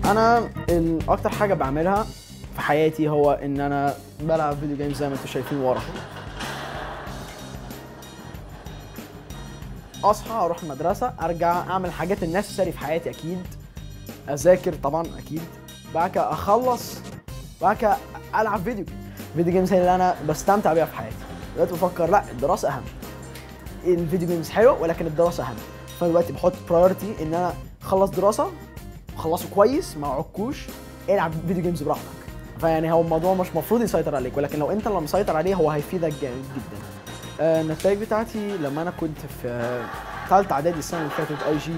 انا اكتر حاجه بعملها في حياتي هو ان انا بلعب فيديو جيمز زي ما انتم شايفين ورا. اصحى اروح المدرسه، ارجع اعمل الحاجات النسيسري في حياتي، اكيد اذاكر طبعا اكيد، بعد كده اخلص، بعد كده العب فيديو جيمز هي اللي انا بستمتع بيها في حياتي. دلوقتي بفكر لا، الدراسه اهم. الفيديو جيمز حلوه ولكن الدراسه اهم، فدلوقتي بحط برايورتي ان انا اخلص دراسه، خلصه كويس، ما اعكوش، العب فيديو جيمز براحتك. فيعني هو الموضوع مش مفروض يسيطر عليك، ولكن لو انت اللي مسيطر عليه هو هيفيدك جامد جدا. النتائج بتاعتي لما انا كنت في ثالثه اعدادي السنه اللي فاتت اي جي،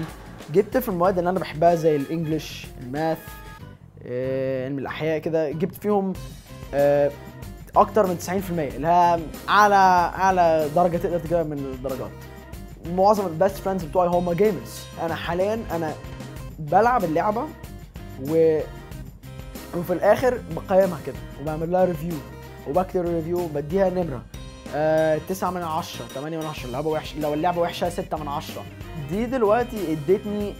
جبت في المواد اللي انا بحبها زي الانجليش، الماث، علم الاحياء كده، جبت فيهم اكتر من 90%، اللي هي اعلى درجه تقدر تجيبها من الدرجات. معظم البيست فريندز بتوعي هم جيمرز. انا حاليا بلعب اللعبه وفي الاخر بقيمها كده وبعمل لها ريفيو وبكتب ريفيو، بديها نمره 9 من 10، 8 من 10. اللعبه وحشه، لو اللعبه وحشه 6 من 10. دي دلوقتي ادتني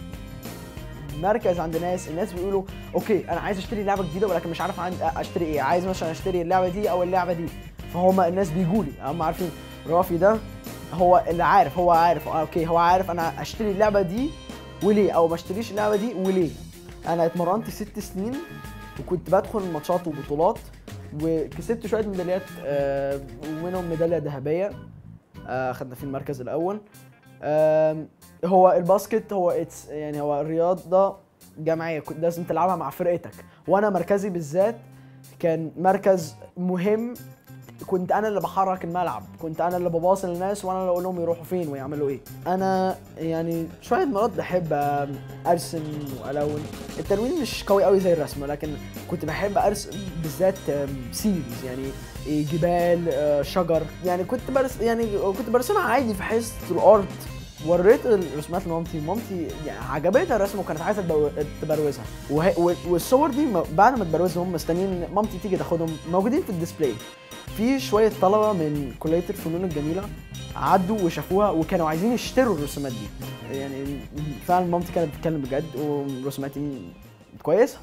مركز عند الناس بيقولوا اوكي انا عايز اشتري لعبه جديده ولكن مش عارف اشتري ايه، عايز مثلا اشتري اللعبه دي او اللعبه دي، فهم الناس بيجوا لي، هم عارفين رافي ده هو اللي عارف، هو عارف اوكي، هو عارف انا اشتري اللعبه دي وليه او ما اشتريش اللعبه دي وليه. انا اتمرنت 6 سنين وكنت بدخل ماتشات وبطولات وكسبت شويه ميداليات، ومنهم ميداليه ذهبيه خدنا في المركز الاول. هو الباسكت هو يعني هو رياضه جماعيه، كنت لازم تلعبها مع فرقتك، وانا مركزي بالذات كان مركز مهم. كنت انا اللي بحرك الملعب، كنت انا اللي بباص للناس وانا اللي اقول لهم يروحوا فين ويعملوا ايه. انا يعني شويه مرات بحب ارسم والون. التلوين مش قوي قوي زي الرسم، ولكن كنت بحب ارسم بالذات سينز، يعني جبال، شجر، يعني كنت برسمها عادي في حصه الارت. وريت الرسومات لمامتي يعني عجبتها الرسم وكانت عايزه تبروزها، والصور دي بعد ما تبروزهم مستنيين مامتي تيجي تاخدهم، موجودين في الديسبلاي. في شويه طلبه من كليه الفنون الجميله عدوا وشافوها وكانوا عايزين يشتروا الرسومات دي، يعني فعلا مامتي كانت بتتكلم بجد ورسوماتي كويسه.